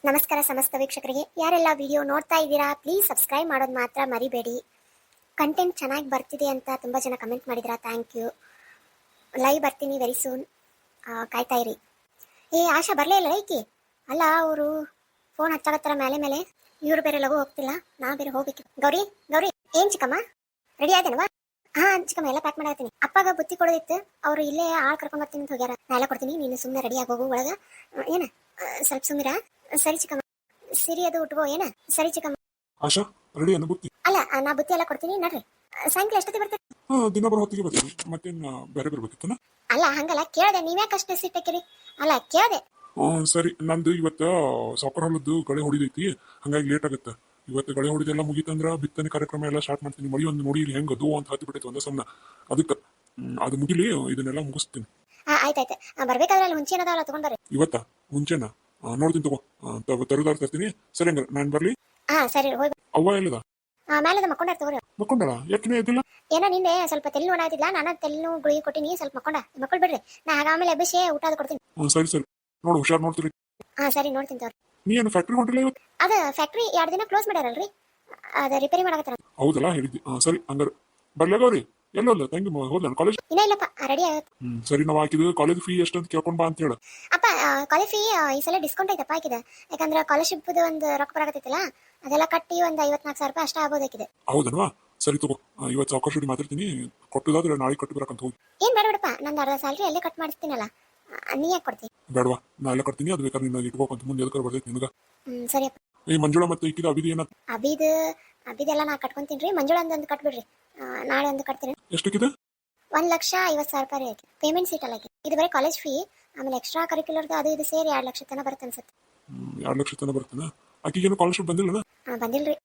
ನಮಸ್ಕಾರ ಸಮಸ್ತ ವೀಕ್ಷಕರಿಗೆ. ಯಾರೆಲ್ಲ ವಿಡಿಯೋ ನೋಡ್ತಾ ಇದ್ದೀರಾ ಪ್ಲೀಸ್ ಸಬ್ಸ್ಕ್ರೈಬ್ ಮಾಡೋದು ಮಾತ್ರ ಮರಿಬೇಡಿ. ಕಂಟೆಂಟ್ ಚೆನ್ನಾಗಿ ಬರ್ತಿದೆ ಅಂತ ತುಂಬ ಜನ ಕಮೆಂಟ್ ಮಾಡಿದ್ರಾ, ಥ್ಯಾಂಕ್ ಯು. ಲೈವ್ ಬರ್ತೀನಿ ವೆರಿ ಸೂನ್, ಕಾಯ್ತಾ ಇರಿ. ಆಶಾ ಬರಲೇ ಇಲ್ಲ ಐಕಿ. ಅಲ್ಲ ಅವರು ಫೋನ್ ಹಚ್ಚಾಕತ್ತಾರ ಮೇಲೆ ಮೇಲೆ, ಇವ್ರು ಬೇರೆ ಲಘು ಹೋಗ್ತಿಲ್ಲ, ನಾ ಬೇರೆ ಹೋಗ್ಬೇಕು. ಗೌರಿ ಗೌರಿ ಏನ್ ಚಿಕ್ಕಮ್ಮ ರೆಡಿ ಆಯ್ತೇನವಾ? ಹಾ ಚಿಕ್ಕಮ್ಮ ಎಲ್ಲ ಪ್ಯಾಕ್ ಮಾಡತ್ತೀನಿ. ಅಪ್ಪಾಗ ಬುತ್ತಿ ಕೊಡೋದಿತ್ತು, ಅವ್ರು ಇಲ್ಲೇ ಆಳ್ ಕರ್ಕೊಂಡ್ ಬರ್ತೀನಿ ಅಂತ ಹೋಗ್ಯಾರ. ನಾ ಎಲ್ಲ ಕೊಡ್ತೀನಿ, ನೀನು ಸುಮ್ಮನೆ ರೆಡಿ ಆಗೋಗು ಒಳಗ. ಏನ ಸ್ವಲ್ಪ ಸುಮ್ಮಿರ. ಸರಿ ಚಿಕ್ಕಮ್ಮ. ಸಿರಿ ಅದು ಉಟ್ಕೋ ಏನ. ಸರಿ ಚಿಕ್ಕಮ್ಮ. ಆಶಾ ರೆಡಿ ಅನ್ನ ಬುತ್ತಿ? ಅಲ್ಲ ನಾ ಬುತ್ತಿ ಎಲ್ಲ ಕೊಡ್ತೀನಿ ನಡ್ರಿ. ಸಾಯಂಕಾಲ ಎಷ್ಟೊತ್ತಿಗೆ ಬರ್ತೀರಿ? ದಿನ ಬರೋ ಹೊತ್ತಿಗೆ ಬರ್ತೀನಿ. ಮತ್ತೇನ್ ಬೇರೆ ಬರ್ಬೇಕಿತ್ತನ? ಅಲ್ಲ ಹಂಗಲ್ಲ ಕೇಳ್ದೆ, ನೀವ್ಯಾಕೆ ಅಷ್ಟು ಸಿಟ್ಟಾಕಿರಿ? ಅಲ್ಲ ಕೇಳ್ದೆ. ಸರಿ, ನಂದು ಇವತ್ತ ಸಾಕರ್ ಹೊಲದ್ದು ಗಳೆ ಹೊಡಿದೈತಿ, ಹಂಗಾಗಿ ಲೇಟ್ ಆಗತ್ತ. ಇವತ್ತು ಗಳೆ ಹೊಡಿದೆಲ್ಲ ಮುಗಿತಂದ್ರ ಬಿತ್ತನೆ ಕಾರ್ಯಕ್ರಮ ಎಲ್ಲ ಸ್ಟಾರ್ಟ್ ಮಾಡ್ತೀನಿ. ಮಳಿ ಒಂದು ನೋಡಿ ಹೆಂಗ್ ಅದು ಅಂತ ಹತ್ತಿ ಬಿಟ್ಟೈತೆ ಒಂದ ಸಣ್ಣ, ಅದಕ್ಕೆ ಅದು ಮುಗಿಲಿ ಇದನ್ನೆಲ್ಲ ಮುಗಿಸ್ತೀನಿ. ಆಯ್ತಾಯ್ತು. ಬರ್ಬೇಕಾದ್ರೆ ಅಲ್ಲಿ ಹುಂಚೆ ಏನದಾವಲ್ಲ ತಗೊಂಡ್ಬರ್ರಿ. ಇವತ್ತ ಮುಂಚೆನ ನೋಡ್ತೀನಿ ತಗೋ, ತರದಾರ ತರ್ತೀನಿ. ಸರಿ ಹಂಗಾರ ನಾನ್ ಬರ್ಲಿ? ಸರಿ ಹೋಗಿ. ಅವ್ವ ಎಲ್ಲದ? ಮೇಲದ ಮಕ್ಕೊಂಡಾರ ತಗೋರಿ. ಮಕ್ಕೊಂಡಳ? ಯಾಕೆ ಎದ್ದಿಲ್ಲ? ಏನೋ ನಿನ್ನೆ ಸ್ವಲ್ಪ ತೆಲಿ ನೋಡಾಯ್ತಿಲ್ಲ, ನಾನು ತೆಲಿ ಗುಳಿಗೆ ಕೊಟ್ಟಿನಿ, ಸ್ವಲ್ಪ ಮಕ್ಕೊಂಡ್ ಬಿಡ್ರಿ. ನಾ ಆಮೇಲೆ ಎಬ್ಬಿಸಿ ಊಟ ಅದು ಕೊಡ್ತೀನಿ. ಸರಿ ಸರಿ, ನೋಡು ಹುಷಾರ್ ನೋಡ್ತೀರಿ. ಸರಿ ನೋಡ್ತೀನಿ ತಗೋರಿ. ನೀ ಏನು ಫ್ಯಾಕ್ಟ್ರಿ ಹೊಂಟಿಲ್ಲ ಇವತ್ತು? ಅದ ಫ್ಯಾಕ್ಟ್ರಿ 2 ದಿನ ಕ್ಲೋಸ್ ಮಾಡ್ಯಾರಲ್ರಿ, ಅದ ರಿಪೇರಿ ಮಾಡಕತ್ತಾರ. ಹೌದಲ್ಲ, ಹೇಳಿದ್ದಿ. ಸರಿ ಹಂಗಾರ ಬರ್ಲೇ ಗೌರಿ. ಎಲ್ಲೋಲ್ಲ ತಂಗಿ ಹೋದ್ಲ ಕಾಲೇಜ್? ಇನ್ನ ಇಲ್ಲಪ್ಪ, ರೆಡಿ ಆಗತ್ತೆ. ಸರಿ, ನಾವು ಹಾಕಿದ್ದು ಕಾಲೇಜ್ ಫೀ ಎಷ್ಟು ಅಂತ ಕೇಳ್ಕೊಂಡ್ ಬಾ ಅಂತ ಹೇಳ. ಅಪ್ಪ ಕಾಲೇಜ್ ಫೀ ಈ ಸಲ ಡಿಸ್ಕೌಂಟ್ ಐತಪ್ಪ ಹಾಕಿದೆ. ಯಾಕಂದ್ರೆ ಸ್ಕಾಲರ್ಶಿಪ್ ಒಂದು ರೊಕ್ಕ ಬರಕತ್ತೈತಲ್ಲ, ಅದೆಲ್ಲ ಕಟ್ಟಿ ಒಂದು 54,000 ರೂಪಾಯಿ ಅಷ್ಟ ಆಗ್ಬೋದಾಕಿದೆ. ಹೌದಲ್ವಾ? ಸರಿ ತಗೋ, ಇವತ್ತು ಸಾವಕಾಶ ಜೋಡಿ ಮಾತಾಡ್ತೀನಿ. ಕೊಟ್ಟದಾದ್ರೆ ನಾಳೆ ಕಟ್ಟಿ ಬರಕಂತ ಹೋಗಿ. ಏನ್ ಬೇಡ ಬಿಡಪ್ಪ, ನಂದು ಅರ್ಧ ಸ್ಯಾಲ್ರಿ ಅಲ್ಲೇ ಕಟ್ ಮಾಡಿಸ್ತೀನಲ್ಲ, ನೀ ಯಾಕೆ ಕೊಡ್ತೀನಿ? ಬೇಡವಾ, ನಾ ಎಲ್ಲ ಕಟ್ತೀನಿ. ಅದು ಬೇಕಾದ್ರೆ ನಿನ್ನ ಇಟ್ಕೋಕಂತ ಮುಂದೆ ಎದಕ್ಕೆ ಬರ್ತೈತಿ ನಿನಗ. ಸರಿಯಪ್ಪ. ಮಂಜುಳಾ ಮತ್ತೆ ಇಕ್ಕಿದ ಅಭಿದ ಏನ? ಅಬಿದೆಲ್ಲ ನಾ ಕಟ್ಕೊಂತೀನಿ. ಮಂಜುಳಾ ಒಂದು ಕಟ್ಬಿಡ್ರಿ, ನಾಳೆ ಒಂದು ಕಟ್ತೀನಿ. ಎಷ್ಟಕ್ಕಿದೆ? 1,50,000 ರೂಪಾಯಿ ಆಯ್ತು ಪೇಮೆಂಟ್ ಸೀಟ್ ಅಲ್ಲ. ಇದು ಬರೀ ಕಾಲೇಜ್ ಫೀ, ಆಮೇಲೆ ಎಕ್ಸ್ಟ್ರಾ ಕರಿಕ್ಯುಲರ್ದು ಅದು ಇದು ಸೇರಿ 2 ಲಕ್ಷ ತನಕ ಬರುತ್ತೆ ಅನ್ಸುತ್ತೆ. 2 ಲಕ್ಷ ತನಕ ಬರ್ತಾನ? ಆಕಿಗೇನು ಸ್ಕಾಲರ್ಶಿಪ್ ಬಂದಿಲ್ಲ? ಬಂದಿಲ್ರಿ.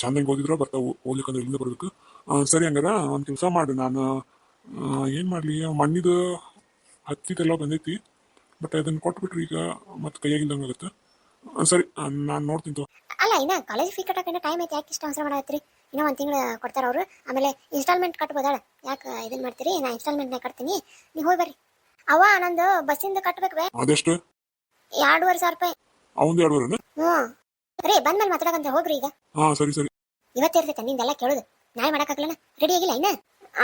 ಚಂದ ಹೆಂಗ್ ಓದಿದ್ರ ಬರ್ತಾವು, ಓದ್ಲಿಕ್ಕಂದ್ರೆ ಇಲ್ಲಿಂದ ಬರ್ಬೇಕು. ಸರಿ ಹಂಗಾರ ಒಂದು ಕೆಲಸ ಮಾಡಿ, ನಾನು ಏನು ಮಾಡಲಿ, ಮಣ್ಣಿದ ಹತ್ತಿದೆಲ್ಲ ಬಂದೈತಿ, ಬಟ್ ಅದನ್ನು ಕೊಟ್ಬಿಟ್ರಿ ಈಗ ಮತ್ತೆ ಕೈಯಾಗಿಲ್ದಂಗೆ ಆಗುತ್ತೆ. ಸರಿ, ನಾನು ನೋಡ್ತೀನಿ. ಅಲ್ಲ ಇನ್ನ ಕಾಲೇಜ್ ಫೀ ಕಟ್ಟಕ್ಕೆ ಟೈಮ್ ಐತೆ, ಯಾಕೆ ಇಷ್ಟ ಅವಸರ ಮಾಡತ್ರಿ? ಇನ್ನೂ 1 ತಿಂಗಳು ಕೊಡ್ತಾರ ಅವರು. ಆಮೇಲೆ ಇನ್ಸ್ಟಾಲ್ಮೆಂಟ್ ಕಟ್ಬೋದಾಳ, ಯಾಕೆ ಇದನ್ನ ಮಾಡ್ತೀರಿ? ನಾ ಇನ್ಸ್ಟಾಲ್ಮೆಂಟ್ನಾಗ ಕಟ್ತೀನಿ, ನೀವು ಹೋಗಿ ಬರ್ರಿ. ಅವ್ವ ನಂದು ಬಸ್ಸಿಂದ ಕಟ್ಬೇಕು. ಅದೆಷ್ಟು? 2,500 ರೂಪಾಯಿ. ಅವಂದು 2,500? ಸರಿ ಬಂದ್ಮೇಲೆ ಮಾತಾಡಕಂತ ಹೋಗ್ರಿ ಈಗ. ಸರಿ ಸರಿ. ಇವತ್ತೇ ಇರ್ತೈತೆ ನಿಂದೆಲ್ಲ ಕೇಳೋದು, ನಾಳೆ ಮಾಡಕ್ಕಾಗಲ್ಲ. ರೆಡಿ ಆಗಿಲ್ಲ ಇನ್ನ?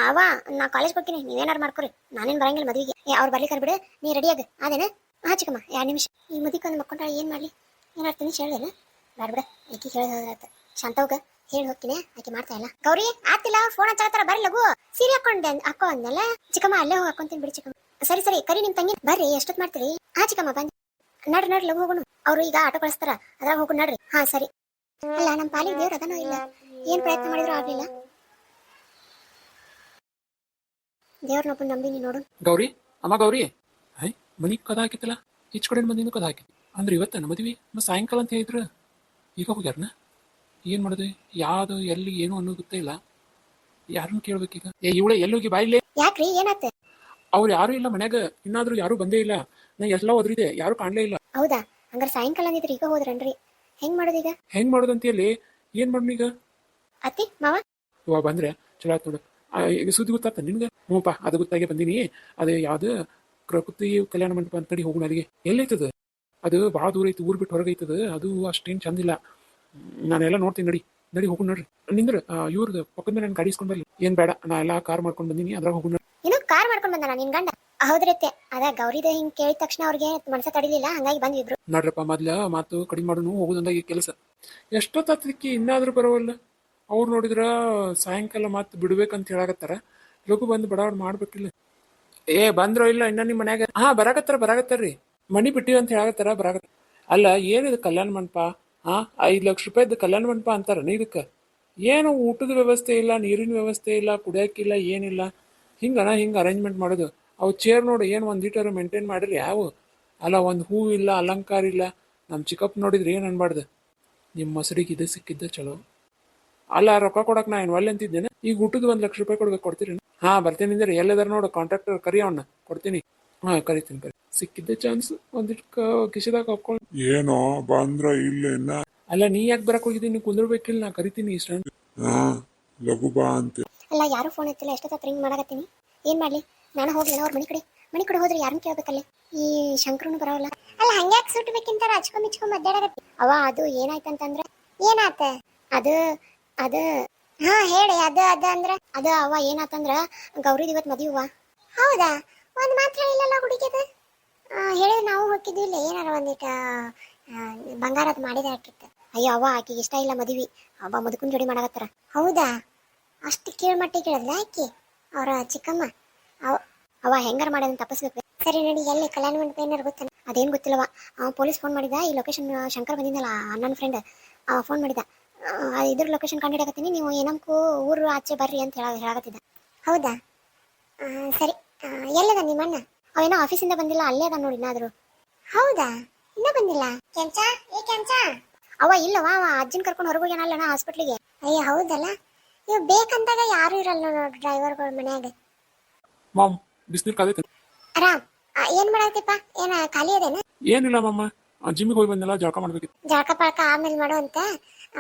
ಅವ್ವ ನಾ ಕಾಲೇಜ್ ಹೋಗ್ತೀನಿ, ನೀವೇನಾರು ಮಾಡ್ಕೊರಿ, ನಾನೇನು ಬರಂಗಿಲ್ಲ ಮದುವೆಗೆ. ಅವ್ರು ಬರ್ಲಿಕ್ಕಾರ ಬಿಡು, ನೀ ರೆಡಿ ಆಗ ಅದೇನ? ಚಿಕ್ಕಮ್ಮ 2 ನಿಮಿಷ. ಈ ಮುದಿಕೊಂದು ಮಕ್ಕೊಂಡ್ರೆ ಏನು ಮಾಡಲಿ? ಏನಾರು ತಿನ್ನಿ ಹೇಳ್ದೇನ? ಬೇಡ ಬಿಡ, ಆಕಿ ಹೇಳೋದಾತ. ಶಾಂತವ್ಗ ಹೇಳಿ ಹೋಗ್ತೀನಿ, ಆಕೆ ಮಾಡ್ತಾ ಇಲ್ಲ. ಗೌರಿ ಆತಿಲ್ಲ, ಫೋನ್ ಹಚ್ಚಾಕತ್ತಾರ, ಬರ್ರಿ ಲಗು. ಸೀರೆ ಹಾಕೋ ಅಂದಲ್ಲ ಚಿಕ್ಕಮ್ಮ, ಅಲ್ಲೇ ಹೋಗಿ ಹಾಕೊಂತೀನಿ ಬಿಡಿ ಚಿಕ್ಕಮ್ಮ. ಸರಿ ಸರಿ, ಕರಿ ನಿಮ್ ತಂಗಿ ಬರ್ರಿ. ಎಷ್ಟೊತ್ತು ಮಾಡ್ತೀರಿ? ಚಿಕ್ಕಮ್ಮ ಬಂದು ನಡ್ರಿ ಲಗು ಹೋಗೋಣ. ಅವ್ರು ಈಗ ಆಟೋ ಕಳಿಸ್ತಾರ, ಅದ್ರಾಗ ಹೋಗು ನಡ್ರಿ. ಸರಿ. ಅಲ್ಲ ನಮ್ಮ ಪಾಲಿಗೆ ದೇವ್ರ ಅದನೋ ಇಲ್ಲ, ಏನ್ ಪ್ರಯತ್ನ ಮಾಡಿದ್ರು ಆಗ್ಲಿಲ್ಲ. ದೇವ್ರನ್ನೊಬ್ಬ ನಂಬಿನಿ ನೋಡು. ಗೌರಿ ಅಮ್ಮ ಗೌರಿ, ಮನಿ ಕದ ಹಾಕಿತ್ತಲ್ಲ, ಈಚ್ ಕಡೆ ಮಂದಿನ ಕದ ಹಾಕಿ ಅಂದ್ರೆ ಇವತ್ತ ಮದ್ವಿ ಸಾಯಂಕಾಲ ಅಂತ ಹೇಳಿದ್ರು, ಈಗ ಹೋಗ್ಯಾರನ? ಏನ್ ಮಾಡುದು, ಯಾವ್ದು ಎಲ್ಲಿ ಏನು ಅನ್ನೋ ಗೊತ್ತೇ ಇಲ್ಲ. ಯಾರನ್ನ ಕೇಳ್ಬೇಕೀಗ? ಇವಳೆ ಎಲ್ಲಿ ಹೋಗಿ ಬಾಯಿಲೆ? ಯಾಕ್ರಿ ಏನಾತ? ಅವ್ರು ಯಾರು ಇಲ್ಲ ಮನ್ಯಾಗ, ಇನ್ನಾದ್ರೂ ಯಾರು ಬಂದೇ ಇಲ್ಲ. ನಾ ಎಲ್ಲ ಒದ್ರಿದೆ, ಯಾರು ಕಾಣ್ಲೇ ಇಲ್ಲ. ಹೌದಾ? ಹಂಗಾರ ಸಾಯಂಕಾಲ ಅಂದಿದ್ರಿ, ಈಗ ಹೋದ್ರನ್ರಿ? ಹೆಂಗ್ ಮಾಡೋದೀಗ? ಹೆಂಗ್ ಮಾಡೋದಂತೇಳಿ ಏನ್ ಮಾಡೋಣ ಈಗ? ಅತ್ತಿ ಮಾವ ಇವ ಬಂದ್ರೆ ಚಲೋ ಆತ್ ನೋಡು. ಈಗ ಸುದ್ದಿ ಗೊತ್ತಾತ ನಿನ್ಗೆ? ಹ್ಞೂಪ, ಅದು ಗೊತ್ತಾಗೆ ಬಂದೀನಿ. ಅದು ಯಾವ್ದು ಪ್ರಕೃತಿ ಕಲ್ಯಾಣ ಮಂಟಪ ಅಂತ ಕಡೆ ಹೋಗೋಣ. ಅಲ್ಲಿಗೆ ಎಲ್ಲೈತದ? ಅದು ಭಾಳ ದೂರ ಐತಿ, ಊರ್ ಬಿಟ್ಟು ಹೊರಗೈತದ. ಅದು ಅಷ್ಟೇನು ಚಂದಿಲ್ಲ. ನಾನೆಲ್ಲ ನೋಡ್ತೀನಿ, ನಡಿ ಹೋಗೋಣ. ನೋಡ್ರಿ ನಿಂದ್ರ ಇವ್ರದ್ದು ಪಕ್ಕದ ಮೇಲೆ ನಾನು ಗಾಡಿ ಇಸ್ಕೊಂಡ್ ಬರ್ಲಿ. ಏನ್ ಬೇಡ, ನಾ ಎಲ್ಲ ಕಾರ್ ಮಾಡ್ಕೊಂಡ್ ಬಂದೀನಿ, ಅದ್ರಾಗ ಹೋಗೋಣ. ಏನು ಕಾರ್ ಮಾಡ್ಕೊಂಡ್ ಬಂದ ನಿನ್ ಗಂಡ? ಹೌದ್ರತ್ತೆ, ಅದ ಗೌರಿದ ಹಿಂಗ್ ಕೇಳಿದ ತಕ್ಷಣ ಅವ್ರಿಗೆ ಮನಸ ತಡಿಲಿಲ್ಲ, ಹಂಗಾಗಿ ಬಂದಿದ್ರು. ನೋಡ್ರಪ್ಪ, ಮೊದ್ಲ ಮಾತು ಕಡಿಮೆ ಮಾಡೋನು, ಹೋಗೋದಂದಾಗ ಈ ಕೆಲಸ. ಎಷ್ಟೊತ್ತಕ್ಕೆ ಇನ್ನಾದ್ರೂ ಬರೋವಲ್ಲ. ಅವ್ರು ನೋಡಿದ್ರ ಸಾಯಂಕಾಲ ಮಾತು ಬಿಡ್ಬೇಕಂತ ಹೇಳಾಕತ್ತಾರ. ಲಘು ಬಂದು ಬಡಾವಣೆ ಮಾಡ್ಬೇಕಿಲ್ಲ. ಬಂದ್ರೋ ಇಲ್ಲ ಇನ್ನ ನಿಮ್ ಮನ್ಯಾಗ? ಬರಾಕತ್ತಾರ್ರಿ. ಮನಿ ಬಿಟ್ಟಿವಿ ಅಂತ ಹೇಳಾಕತ್ತಾರ, ಬರಾಕತ್ತಾರ. ಅಲ್ಲ ಏನಿದು ಕಲ್ಯಾಣ ಮಂಟಪ? 5 ಲಕ್ಷ ರೂಪಾಯಿದ ಕಲ್ಯಾಣ ಮಂಟಪ ಅಂತಾರ ಇದಕ್ಕ? ಏನು ಊಟದ ವ್ಯವಸ್ಥೆ ಇಲ್ಲ, ನೀರಿನ ವ್ಯವಸ್ಥೆ ಇಲ್ಲ, ಕುಡಿಯಾಕಿಲ್ಲ, ಏನಿಲ್ಲ. ಹಿಂಗ ಅರೇಂಜ್ಮೆಂಟ್ ಮಾಡೋದು. ಅವು ಚೇರ್ ನೋಡಿ ಏನು 1 ಲೀಟರ್ ಮೇಂಟೈನ್ ಮಾಡಿರಿ ಯಾವ? ಅಲ್ಲ ಒಂದು ಹೂ ಇಲ್ಲ, ಅಲಂಕಾರ ಇಲ್ಲ. ನಮ್ಮ ಚಿಕ್ಕಪ್ಪ ನೋಡಿದ್ರೆ ಏನು ಅನ್ಬಾರ್ದು, ನಿಮ್ಮ ಮೊಸರಿಗೆ ಇದು ಸಿಕ್ಕಿದ್ದ ಚಲೋ. ಅಲ್ಲ ರೊಕ್ಕ ಕೊಡಕ್ ನಾ ಏನು ಒಲ್ಲೆ ಅಂತಿದ್ದೇನೆ. ಈಗ ಊಟದ 1 ಲಕ್ಷ ರೂಪಾಯಿ ಕೊಡ್ಬೇಕು, ಕೊಡ್ತೀರಿ? ಬರ್ತೀನಿ ಅಂದ್ರೆ ಎಲ್ಲದಾರ ನೋಡು, ಕಾಂಟ್ರಾಕ್ಟರ್ ಕರಿ ಅವನ್ನ, ಕೊಡ್ತೀನಿ. ಕರಿತೀನಿ. ಸಿಕ್ಕಿದ್ದ ಚಾನ್ಸ್ ಒಂದಿಟ್ಟು ಕಿಶದಾಗ ಹಾಕೊಂಡು. ಏನೋ ಬಂದ್ರ ಇಲ್ಲ? ಅಲ್ಲ ನೀ ಯಾಕೆ ಬರಕ್ ಹೋಗಿದ್ದೀನಿ? ಕುಂದ್ರಬೇಕಿಲ್ಲ, ನಾ ಕರಿತೀನಿ ಇಷ್ಟ. ಲಘು ಬಾ ಅಂತ. ಅಲ್ಲ ಯಾರು ಫೋನ್ ಎತ್ತಿಲ್ಲ, ಎಷ್ಟೊತ್ತ ರಿಂಗ್ ಮಾಡಕತ್ತೀನಿ. ಏನ್ ಮಾಡ್ಲಿ? ನಾನು ಹೋಗ್ಲಿ ಅವ್ರ ಮನೆ ಕಡೆ. ಮನೆ ಕಡೆ ಹೋದ್ರೆ ಯಾರನ್ನ ಕೇಳ್ಬೇಕಲ್ಲಿ? ಈ ಶಂಕರನು ಬರೋಲ್ಲ. ಅಲ್ಲ ಹಂಗ್ಯಾಕ್ ಸುಟ್ಟು ಬೇಕಿಂತಾರ ಹಚ್ಕೊಂಡ್ ಅಡ್ಡಾಡಕತ್ತಿ? ಅವ ಅದು ಏನಾಯ್ತಂತಂದ್ರ ಏನಾತ? ಅದು ಅದು ಹಾ ಹೇಳಿ. ಅದ ಅಂದ್ರ ಅದ ಅವ ಏನಾತಂದ್ರ ಗೌರಿದ್ ಇವತ್ ಮದುವೆ. ಹೌದಾ? ಒಂದ್ ಮಾತ್ರ ಇಲ್ಲಲ್ಲ ಹುಡುಗಿದ. ಹೇಳಿದ್ರೆ ನಾವು ಹೋಗಿದ್ವಿ ಇಲ್ಲ, ಏನಾರ ಒಂದಿಟ ಬಂಗಾರದ ಮಾಡಿದ ಹಾಕಿತ್ತು. ಅಯ್ಯೋ ಅವ ಆಕಿಗೆ ಇಷ್ಟ ಇಲ್ಲ ಮದುವೆ, ಅವ ಮುದುಕನ್ ಜೋಡಿ ಮಾಡಕತ್ತಾರ. ಹೌದಾ? ಅಷ್ಟು ಕೀಳ್ಮಟ್ಟಿಗೆ ಕೇಳಲ್ಲ ಆಕಿ ಅವ್ರ ಚಿಕ್ಕಮ್ಮ. ಅವ ಹೆಂಗಾರ ಮಾಡೋದನ್ನ ತಪ್ಪಿಸ್ಬೇಕು. ಸರಿ ನಡಿ, ಎಲ್ಲಿ ಕಲ್ಯಾಣ ಮಂಟಪ ಏನಾರು ಗೊತ್ತಾನ? ಅದೇನು ಗೊತ್ತಿಲ್ಲವ. ಪೊಲೀಸ್ ಫೋನ್ ಮಾಡಿದ, ಈ ಲೊಕೇಶನ್ ಶಂಕರ್ ಬಂದಿದ್ದಲ್ಲ ನನ್ನ ಫ್ರೆಂಡ್ ಫೋನ್ ಮಾಡಿದ. ಇದ್ರ ಲೊಕೇಶನ್ ಕಂಡಿಡಕತ್ತೀನಿ, ನೀವು ಏನಮ್ಕು ಊರು ಆಚೆ ಬರ್ರಿ ಅಂತ ಹೇಳಕತ್ತಿದ್ದ. ಹೌದಾ? ಸರಿ. ಎಲ್ಲದ ನಿಮ್ಮಣ್ಣ? ಅವೇನೋ ಆಫೀಸಿಂದ ಬಂದಿಲ್ಲ, ಅಲ್ಲೇ ಅದ ನೋಡಿ ಇನ್ನಾದ್ರು. ಹೌದಾ? ಇನ್ನೂ ಬಂದಿಲ್ಲ? ಕೆಂಚ ಅವ ಇಲ್ಲವ, ಅವ ಅಜ್ಜನ್ ಕರ್ಕೊಂಡು ಹೊರಗೋಗ್ಯಾನಲ್ಲ ಹಾಸ್ಪಿಟ್ಲಿಗೆ. ಅಯ್ಯ ಹೌದಲ್ಲ. ಇವ್ ಬೇಕಂದಾಗ ಯಾರು ಇರಲ್ಲ ನೋಡ್ರಿ ಡ್ರೈವರ್ಗಳ ಮನ್ಯಾಗ. ಮಾಮ್ ಬಿಸಿನೀರು ಕಾದೈತೆ? ಆರಾಮ್. ಏನ್ ಮಾಡಾಕತ್ತಿಪ್ಪ? ಏನ ಖಾಲಿ ಅದೇನ? ಏನಿಲ್ಲ ಮಮ್ಮ, ಜಿಮ್ಮಿಗೆ ಹೋಗಿ ಬಂದಿಲ್ಲ, ಜಳಕ ಮಾಡ್ಬೇಕಿತ್ತು. ಜಳಕ ಪಳಕ ಆಮೇಲೆ ಮಾಡು ಅಂತ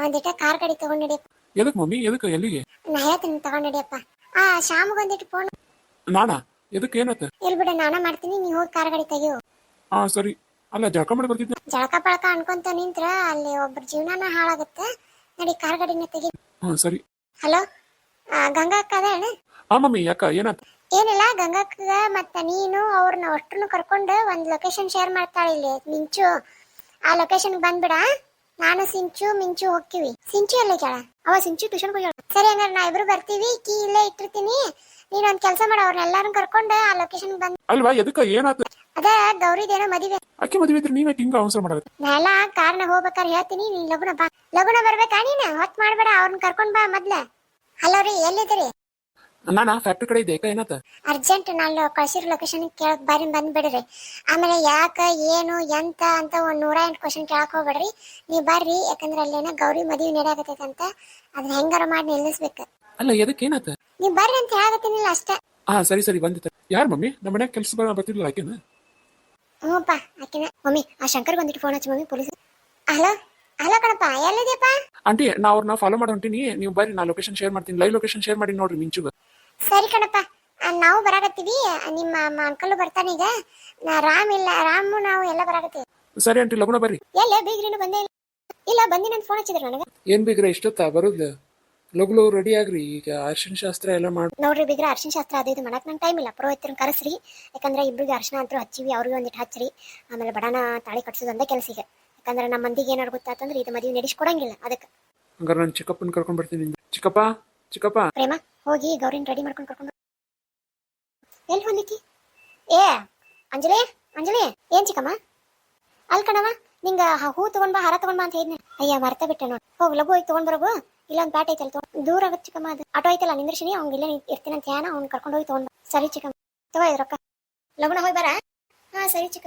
ಒಂದಿಟ ಕಾರ್ ಗಾಡಿ ತಗೊಂಡ್ ನಡಿಯಪ್ಪ. ಎದಕ್ ಮಮ್ಮಿ? ಎದಕ್ಕೆ? ಎಲ್ಲಿಗೆ? ನಾ ಹೇಳ್ತೀನಿ ತಗೊಂಡ್ ನಡಿಯಪ್ಪ. ಶಾಮ್ಗೆ ಒಂದಿಟ್ಟು ಫೋನ್. ನಾನಾ? ಎದಕ್ಕೆ? ಏನತ್ತ? ಇಲ್ ಬಿಡ, ನಾನ ಮಾಡ್ತೀನಿ, ನೀ ಹೋಗಿ ಕಾರ್ ಗಾಡಿ ತೆಗಿಯೋ. ಸರಿ. ಅಲ್ಲ ಜಳಕ ಮಾಡಿ ಬರ್ತಿದ್ದೆ. ಜಳಕ ಪಳಕ ಅನ್ಕೊಂತ ನಿಂತ್ರ ಅಲ್ಲಿ ಒಬ್ರ ಜೀವನಾನ ಹಾಳಾಗುತ್ತೆ. ನಡಿ ಕಾರ್ ಗಾಡಿನ ತೆಗಿ. ಸರಿ. ಹಲೋ, ಗಂಗಾ ಅಕ್ಕ ಅದೇನ? ಮಮ್ಮಿ ಯಾಕ? ಏನಾತ? ಏನಿಲ್ಲ, ಗಂಗಕ್ಕ ಮತ್ತ ನೀನು ಅವ್ರನ್ನ ಅಷ್ಟ್ರನ್ನು ಕರ್ಕೊಂಡು ಒಂದ್ ಲೊಕೇಶನ್ ಶೇರ್ ಮಾಡ್ತಾಳೆ ಇಲ್ಲಿ ಮಿಂಚು. ಆ ಲೊಕೇಶನ್ ಬಂದ್ಬಿಡ. ನಾನು ಮಿಂಚು ಹೋಗ್ತೀವಿ. ಸಿಂಚು ಎಲ್ಲ ಕೇಳ? ಅವ ಸಿಂಚು ಟ್ಯೂಷನ್ ಹೋಗ್ಯಾಳ. ಸರಿ ಹಂಗಾರೆ ನಾ ಇಬ್ರು ಬರ್ತೀವಿ, ಕೀ ಇಲ್ಲೇ ಇಟ್ಟಿರ್ತೀನಿ. ನೀನ್ ಒಂದ್ ಕೆಲಸ ಮಾಡ, ಅವ್ರನ್ನೆಲ್ಲಾರು ಕರ್ಕೊಂಡು ಆ ಲೊಕೇಶನ್ ಬಂದ್. ಅಲ್ವಾ? ಎದಕ್ಕ? ಏನಾತ? ಅದ ಗೌರಿದೇನೋ ಮದುವೆ. ಅಕ್ಕಿ ಮದುವೆ ಇದ್ರೆ ನೀವ್ ಹಿಂಗ ಅವಸರ ಮಾಡೋದು? ನಾ ಎಲ್ಲ ಕಾರ್ನ ಹೋಗ್ಬೇಕಾರೆ ಹೇಳ್ತೀನಿ, ನೀನ್ ಲಗುನ ಬಾ. ಲಗುನ ಬರ್ಬೇಕಾ ನೀನ್? ಹೊತ್ ಮಾಡ್ಬೇಡ, ಅವ್ರನ್ನ ಕರ್ಕೊಂಡ್ ಬಾ ಮೊದ್ಲ. ಹಲೋ ರೀ, ಎಲ್ಲಿದ್ದೀರಿ? ನಾನಾ ಫ್ಯಾಕ್ಟ್ರಿ ಕಡೆ ಇದ್ದೆ. ಏನತ್ತ? ಅರ್ಜೆಂಟ್ ನಾನು ಕಳ್ಸಿರೋ ಲೊಕೇಶನ್ ಕೇಳಕ್ ಬಾರಿ ಬಂದ್ಬಿಡ್ರಿ. ಆಮೇಲೆ ಯಾಕ ಏನು ಎಂತ ಅಂತ ಒಂದ್ 108 ಕ್ವಶನ್ ಕೇಳಕ್ ಹೋಗ್ಬೇಡ್ರಿ. ನೀವ್ ಬರ್ರಿ, ಯಾಕಂದ್ರೆ ಅಲ್ಲೇನ ಗೌರಿ ಮದುವೆ ನಡೆಯಕತ್ತೈತಂತ, ಅದನ್ನ ಹೆಂಗಾರ ಮಾಡಿ ನಿಲ್ಲಿಸ್ಬೇಕು. ಅಲ್ಲ ಎದಕ್ಕೆ? ಏನತ್ತ? ನೀವ್ ಬರ್ರಿ ಅಂತ ಹೇಳಕತ್ತೀನಿಲ್ಲ ಅಷ್ಟೇ. ಸರಿ ಬಂದಿತ್ತ. ಯಾರು ಮಮ್ಮಿ? ನಮ್ಮ ಮನ್ಯಾಗ ಕೆಲ್ಸ ಬರ್ತಿರ್ಲಿಲ್ಲ ಆಕೆನ? ಹ್ಞೂಪ್ಪ ಆಕಿನ. ಮಮ್ಮಿ ಆ ಶಂಕರ್ ಬಂದಿಟ್ಟು ಫೋನ್ ಹಚ್ಚಿ ಮಮ್ಮಿ, ಪೊಲೀಸ್. ಹಲೋ ಹಲೋ ಕಣಪ್ಪ, ಎಲ್ಲಿದ್ಯಪ್ಪ? ಆಂಟಿ, ನಾ ಅವ್ರನ್ನ ಫಾಲೋ ಮಾಡಿ ಹೊಂಟೀನಿ, ನೀವು ಬರ್ರಿ, ನಾ ಲೊಕೇಶನ್ ಶೇರ್ ಮಾಡ್ತೀನಿ. ಲೈವ್ ಲೊಕೇಶನ್ ಶೇರ್ ಮಾಡಿ ನೋಡ್ರಿ ಮಿಂಚುಗ. ಸರಿ ಕಣಪ್ಪ, ನಾವು ಬರಾಕತ್ತೀವಿ. ನಿಮ್ಮ ಅಂಕಲ್ ಬರ್ತಾನೀಗ. ರಾಮು ನಾವು ಎಲ್ಲ ಬರಾಕತ್ತೀವಿ. ಸರಿ ಆಂಟಿ, ಲಗುನ ಬರ್ರಿ. ಎಲ್ಲ ಬೀಗ್ರೇನು ಬಂದೇ ಇಲ್ಲ? ಬಂದಿನಂತ ಫೋನ್ ಹಚ್ಚಿದ್ರು ನನಗೆ. ಏನ್ ಬೇಕ್ರಿ? ಇಷ್ಟೊತ್ತ ಬರುದ್? ಲಗು ರೆಡಿ ಆಗ್ರಿ, ಈಗ ಅರ್ಶಿನ ಶಾಸ್ತ್ರ ಎಲ್ಲ ಮಾಡಿ. ನೋಡ್ರಿ ಬೀಗ್ರ, ಅರ್ಶಿನ ಶಾಸ್ತ್ರ ಅದು ಇದು ಮಾಡಕ್ ನಂಗೆ ಟೈಮ್ ಇಲ್ಲ. ಪುರೋಹಿತರನ್ನ ಕರೆಸ್ರಿ, ಯಾಕಂದ್ರೆ ಇಬ್ರಿಗೆ ಅರ್ಶಿನ ಅಂತೂ ಹಚ್ಚಿವಿ, ಅವ್ರಿಗೆ ಒಂದಿಟ್ಟು ಹಚ್ಚ್ರಿ. ಆಮೇಲೆ ಬಡಾನ ತಾಳಿ ಕಟ್ಸೋದಂದ ಕೆಲಸಿಗೆ. ಯಾಕಂದ್ರೆ ನಮ್ಮ ಮಂದಿಗೆ ಏನಾರು ಗೊತ್ತಾತಂದ್ರೆ ಇದು ಮದುವೆ ನಡೆಸ್ಕೊಡಂಗಿಲ್ಲ. ಅದಕ್ಕೆ ಹಂಗಾರೆ ನಾನು ಚಿಕ್ಕಪ್ಪನ ಕರ್ಕೊಂಡ್ ಬರ್ತೀನಿ. ಚಿಕ್ಕಪ್ಪ ಪ್ರೇಮ, ಹೋಗಿ ಗೌರಿನ ರೆಡಿ ಮಾಡ್ಕೊಂಡು ಕರ್ಕೊಂಡು ಎಲ್ಲಿ ಹೊಂದಿತಿ? ಏ ಅಂಜಲಿ ಏನ್ ಚಿಕ್ಕಮ್ಮ? ಅಲ್ ಕಣವ, ನಿಂಗ ಹೂ ತಗೊಂಡ್ ಬಾ, ಹಾರ ತಗೊಂಡ್ ಬಾ ಅಂತ ಹೇಳಿದ್ನೆ. ಅಯ್ಯ ಮರ್ತ ಬಿಟ್ಟೆ ನೋಡ್. ಹೋಗಿ ಲಗು ಹೋಗಿ ತಗೊಂಡ್ ಬರೋಗು. ಇಲ್ಲೊಂದು ಪ್ಯಾಟ್ ಐತಲ್ಲ, ದೂರ ಆಗತ್ತೆ ಚಿಕ್ಕಮ್ಮ. ಅದು ಆಟೋ ಐತಲ್ಲ ನಿಂದ್ರಶಿನಿ, ಅವ್ನಿಗೆ ಇಲ್ಲೇ ಇರ್ತೀನಿ ಅಂತ ಅವ್ನು ಕರ್ಕೊಂಡು ಹೋಗಿ ತಗೊಂಡ್ ಬಾ. ಸರಿ ಚಿಕ್ಕಮ್ಮ, ತಗೋ ರೊಕ್ಕ. ಲಗುನ ಹೋಗಿ ಬರ. ಸರಿ ಚಿಕ್ಕ.